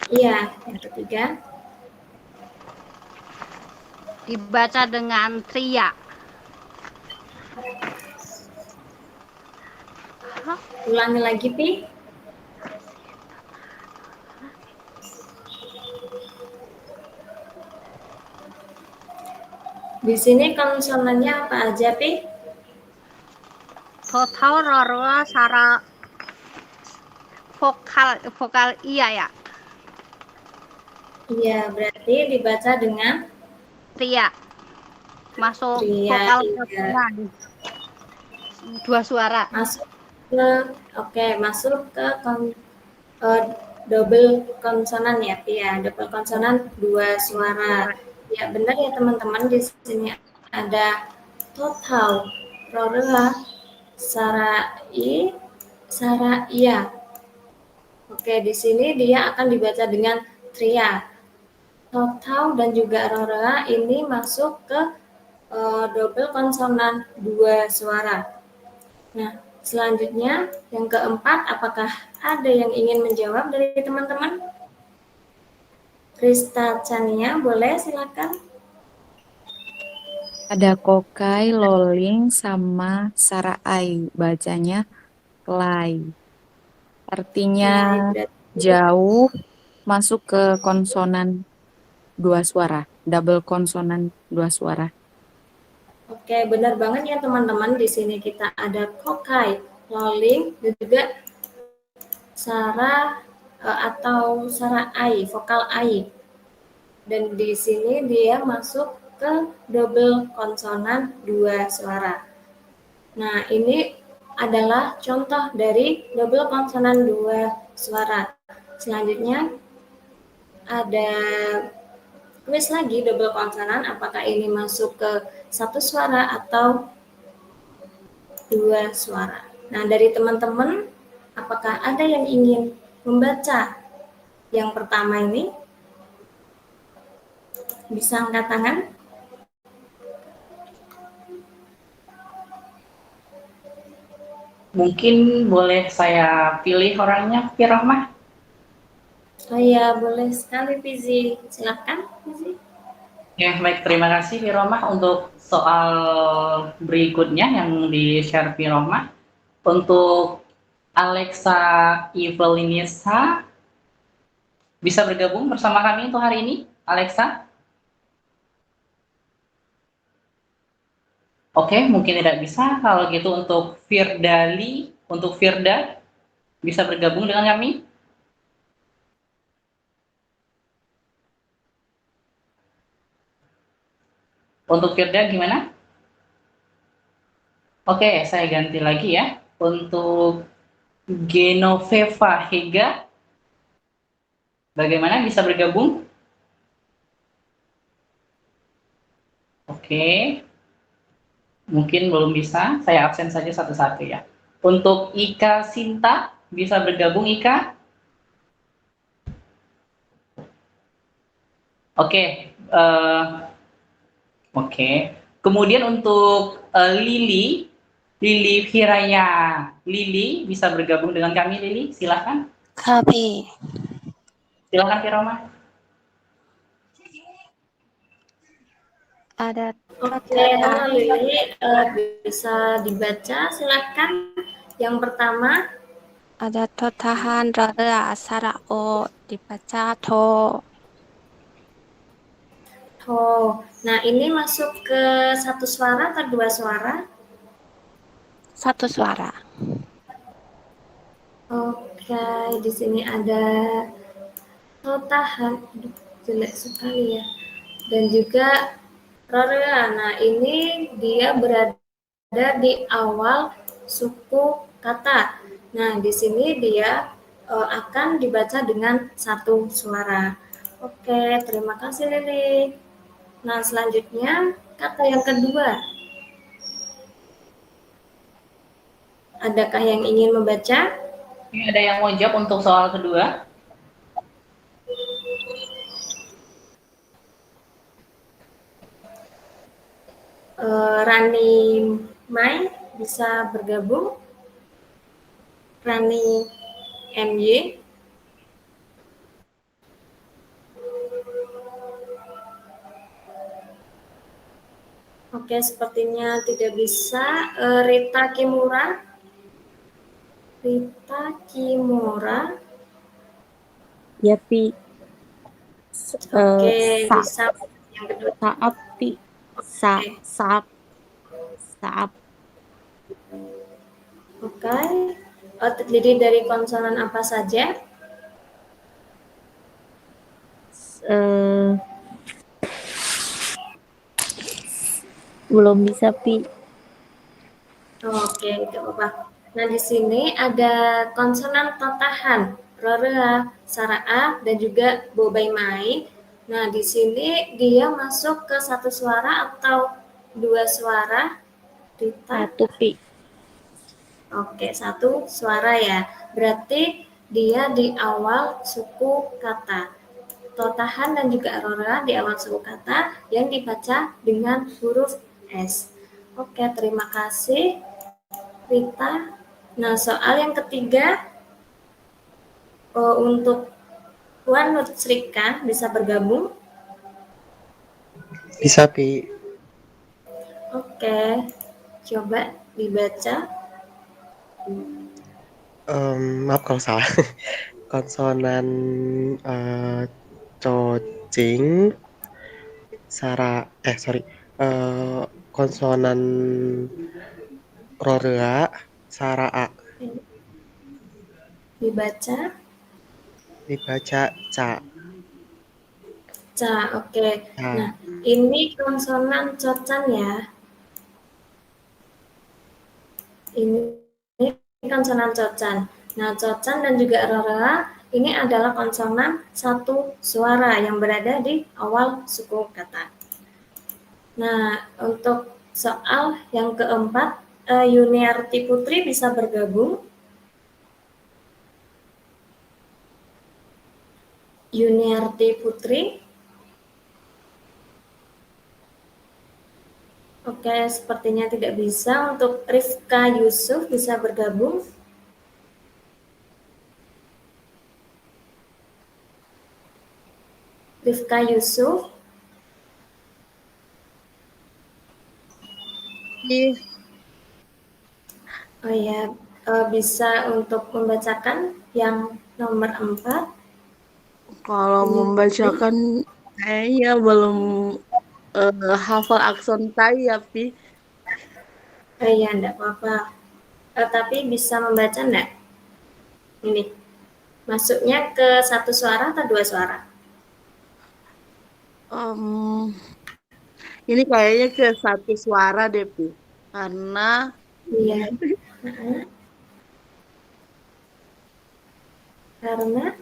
Iya, yang ketiga. Dibaca dengan tria. Ulangi lagi, Pi. Di sini konsonannya apa aja, Pi? Total rorwa sara vokal iya ya. Iya, berarti dibaca dengan Tria. Masuk tria. vokal Iya. pertama. Dua suara. Masuk ke double konsonan ya, Pi ya. Double konsonan dua suara. Ya, benar ya teman-teman, di sini ada total, rora, sarai, saraya. Oke, di sini dia akan dibaca dengan tria. Total dan juga rora ini masuk ke double konsonan dua suara. Nah, selanjutnya yang keempat, apakah ada yang ingin menjawab dari teman-teman? Krista Chania, boleh silakan. Ada kokai, loling, sama sarai. Bacanya kelai. Artinya jauh, masuk ke konsonan dua suara. Double konsonan dua suara. Oke, benar banget ya teman-teman. Di sini kita ada kokai, loling, dan juga sara atau sarai, vokal ai. Dan di sini dia masuk ke double konsonan dua suara. Nah, ini adalah contoh dari double konsonan dua suara. Selanjutnya ada kuis lagi double konsonan, apakah ini masuk ke satu suara atau dua suara. Nah, dari teman-teman, apakah ada yang ingin membaca yang pertama ini? Bisa angkat tangan? Mungkin boleh saya pilih orangnya, Firohmah? Oh iya, boleh sekali, Fizi. Silakan, Fizi. Ya, baik. Terima kasih, Firohmah, untuk soal berikutnya yang di-share Firohmah. Untuk Alexa Evelinisa, bisa bergabung bersama kami untuk hari ini, Alexa? Oke, mungkin tidak bisa. Kalau gitu untuk Firdali, untuk Firda, bisa bergabung dengan kami? Untuk Firda gimana? Oke, saya ganti lagi ya. Untuk Genoveva Hega, bagaimana, bisa bergabung? Oke. Mungkin belum bisa, saya absen saja satu-satu ya. Untuk Ika Sinta, bisa bergabung Ika? Oke, oke. Kemudian untuk Lili, Lili Firaya, Lili bisa bergabung dengan kami Lili, silahkan. Kami Silahkan Firoma. ada Oke, halo Lili, bisa dibaca silakan. Yang pertama, totahan rada sarao dibaca to. to. Nah, ini masuk ke satu suara atau dua suara? Satu suara. Oke, di sini ada totahan, aduh, jelek sekali ya. Dan juga rorea. Nah, ini dia berada di awal suku kata. Nah, di sini dia akan dibaca dengan satu suara. Oke, terima kasih Lili. Nah, selanjutnya kata yang kedua. Adakah yang ingin membaca? Ini ada yang mau jawab untuk soal kedua? Rani Mai bisa bergabung. Rani MY. Oke, sepertinya tidak bisa. Rita Kimura. Rita Kimura. Ya, Pi. Oke, Sa, bisa yang kedua. saap, Pi. Oke. Saap. Saap. Oke. Terdiri dari konsonan apa saja? Eh, belum bisa, Pi. Oke, tidak apa-apa. Nah, di sini ada konsonan totahan, rorea, saraa, dan juga bobai mai. Nah, di sini dia masuk ke satu suara atau dua suara? Rita? Satu, Pi. Oke, satu suara ya. Berarti dia di awal suku kata. Totahan dan juga rorea di awal suku kata yang dibaca dengan huruf S. Oke, terima kasih Rita. Nah, soal yang ketiga untuk Wan Nutsrika bisa bergabung. Bisa, Pi. Oke, coba dibaca. Maaf kalau salah. Konsonan cocing, konsonan rorea, saraa. Dibaca. Dibaca ca. Ca, oke. Ca. Nah, ini konsonan cocan ya. Ini konsonan cocan. Nah, cocan dan juga rorea ini adalah konsonan satu suara yang berada di awal suku kata. Nah, untuk soal yang keempat, Yuniarti Putri bisa bergabung. Yuniarti Putri. Oke, sepertinya tidak bisa. Untuk Rifka Yusuf bisa bergabung. Rifka Yusuf. Oh ya, bisa untuk membacakan yang nomor 4. Kalau membacakan kayaknya belum hafal aksen Thai ya, Pi. Oh iya, enggak apa-apa. Tapi bisa membaca enggak? Ini. Masuknya ke satu suara atau dua suara? Ini kayaknya ke satu suara deh, Pi. Karena Iya. Karena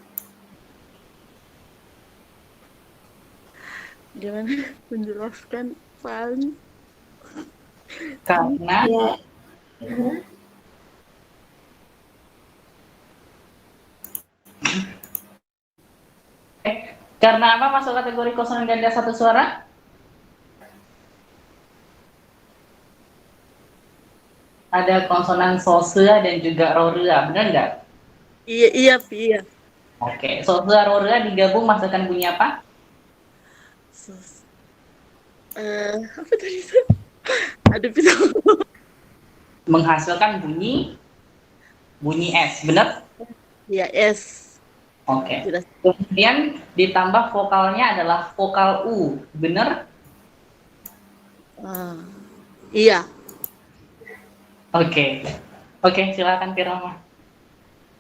gimana menjelaskan paling Karena Ya. Mhm. karena apa masuk kategori konsonan ganda satu suara? Ada konsonan sosea dan juga rorea, benar nggak? Iya, iya, Pi, iya. Oke, sosea rorea digabung menghasilkan bunyi apa? Apa tadi tuh? Aduh, Pi. Menghasilkan bunyi S, benar? Iya, S. Oke. Jelas. Kemudian ditambah vokalnya adalah vokal U, benar? Ah, iya. Oke. Oke, silakan Pirama.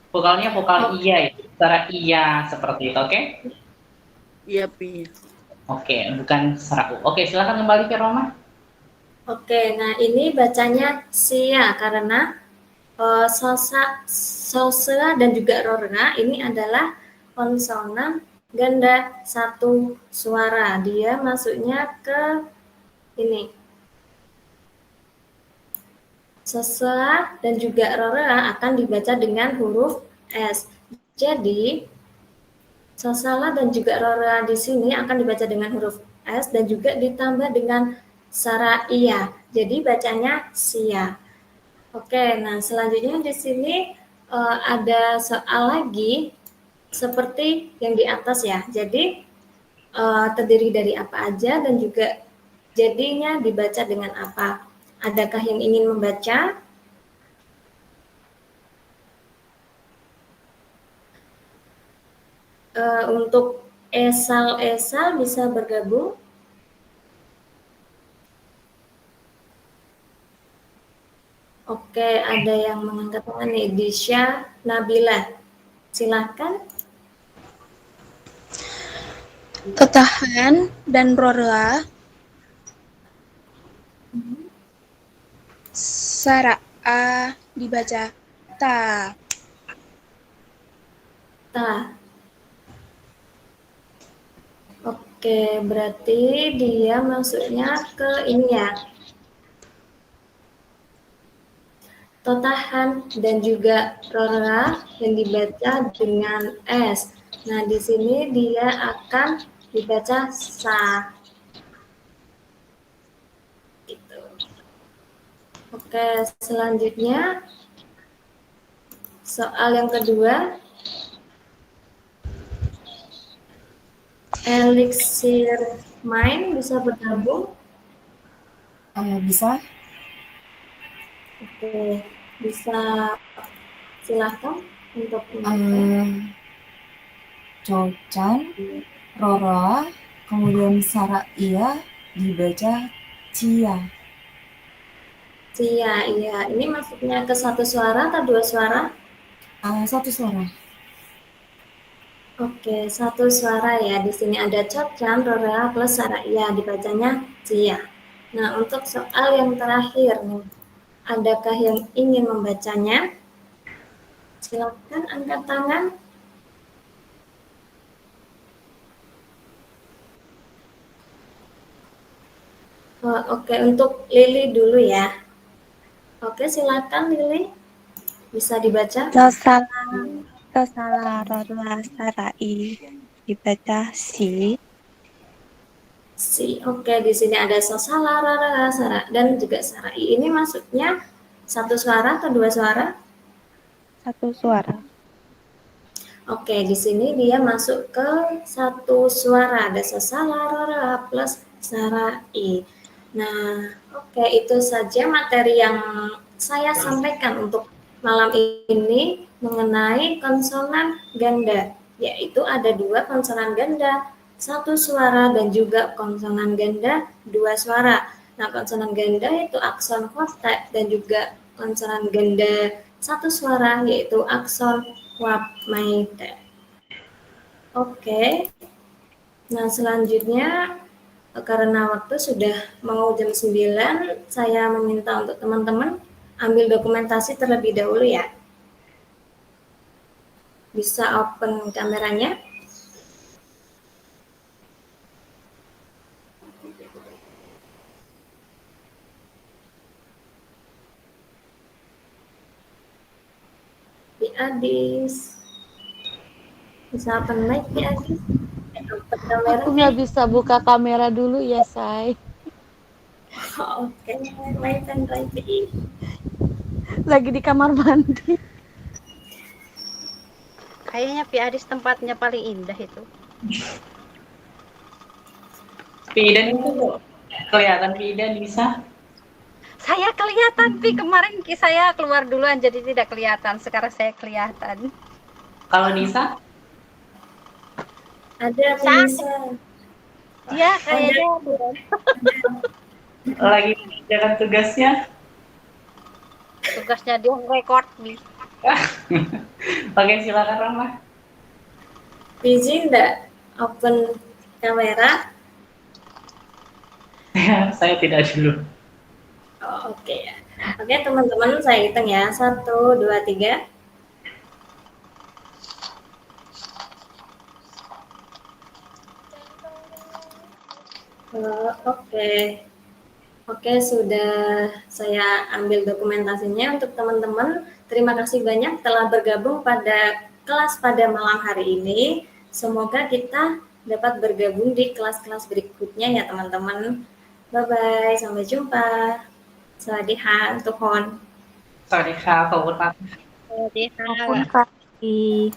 Vokalnya vokal iya ya, secara iya seperti itu, oke? Iya, Pi. Oke, bukan secara U. Oke, silakan kembali Pirama. Oke, nah ini bacanya sia karena sosea dan juga rorena ini adalah konsonan ganda satu suara. Dia masuknya ke ini. Sosea dan juga rorena akan dibaca dengan huruf S. Jadi sosela dan juga rorena di sini akan dibaca dengan huruf S dan juga ditambah dengan sara iya. Jadi bacanya sia. Oke, nah selanjutnya di sini ada soal lagi seperti yang di atas ya. Jadi terdiri dari apa aja dan juga jadinya dibaca dengan apa. Adakah yang ingin membaca? Untuk esal-esal bisa bergabung. Oke, ada yang mengangkat tangan nih, Disha Nabila. Silakan. Totahan dan rorea saraa dibaca ta. Ta. Oke, berarti dia masuknya ke ini ya. Totahan dan juga rora yang dibaca dengan S. Nah, di sini dia akan dibaca sa. Gitu. Oke, selanjutnya soal yang kedua. Elixir Mind bisa bergabung? Bisa. Oke, bisa silahkan untuk menonton. Cocan, Rora, kemudian Saraiya dibaca Cia. Cia, iya. Ini masuknya ke satu suara atau dua suara? Satu suara. Oke, satu suara ya. Di sini ada Cocan, Rora plus Saraiya, dibacanya Cia. Nah, untuk soal yang terakhir nih, adakah yang ingin membacanya? Silakan angkat tangan. Oke, untuk Lili dulu ya. Oke, silakan Lili. Bisa dibaca? Sosala rorea sarai dibaca si. Si. Oke, di sini ada sosala, rara, sara, dan juga sarai. Ini masuknya satu suara atau dua suara? Satu suara. Oke, di sini dia masuk ke satu suara. Ada sosala, rara, plus sarai. Nah, oke, itu saja materi yang saya sampaikan untuk malam ini mengenai konsonan ganda, yaitu ada dua konsonan ganda, satu suara dan juga konsonan ganda dua suara. Nah, konsonan ganda itu akson quartet dan juga konsonan ganda satu suara yaitu akson wapmaite. Oke. Nah, selanjutnya karena waktu sudah mau jam 9, saya meminta untuk teman-teman ambil dokumentasi terlebih dahulu ya. Bisa open kameranya. Adis. Bisa open mic ya, Adis? Open kamera. Aku nggak bisa buka kamera dulu ya, Say. Oke, right and right. Lagi di kamar mandi. Kayaknya Pi Adis tempatnya paling indah itu. Pidan itu kelihatan Pidan bisa. Saya kelihatan Pi, kemarin saya keluar duluan jadi tidak kelihatan. Sekarang saya kelihatan. Kalau Nisa? Ada Nisa. Dia kayaknya Lagi mengerjakan tugasnya. Tugasnya dia record nih. Oke, silakan Rahma. Izin enggak open kamera? Saya tidak dulu. Oh, oke ya. Oke, teman-teman, saya hitung ya. 1, 2, 3. Oke, sudah saya ambil dokumentasinya untuk teman-teman. Terima kasih banyak telah bergabung pada kelas pada malam hari ini. Semoga kita dapat bergabung di kelas-kelas berikutnya ya teman-teman. Bye-bye, sampai jumpa. Sawadiha, Tuhon. Sawadiha, Pak. Sawadiha. Terima kasih.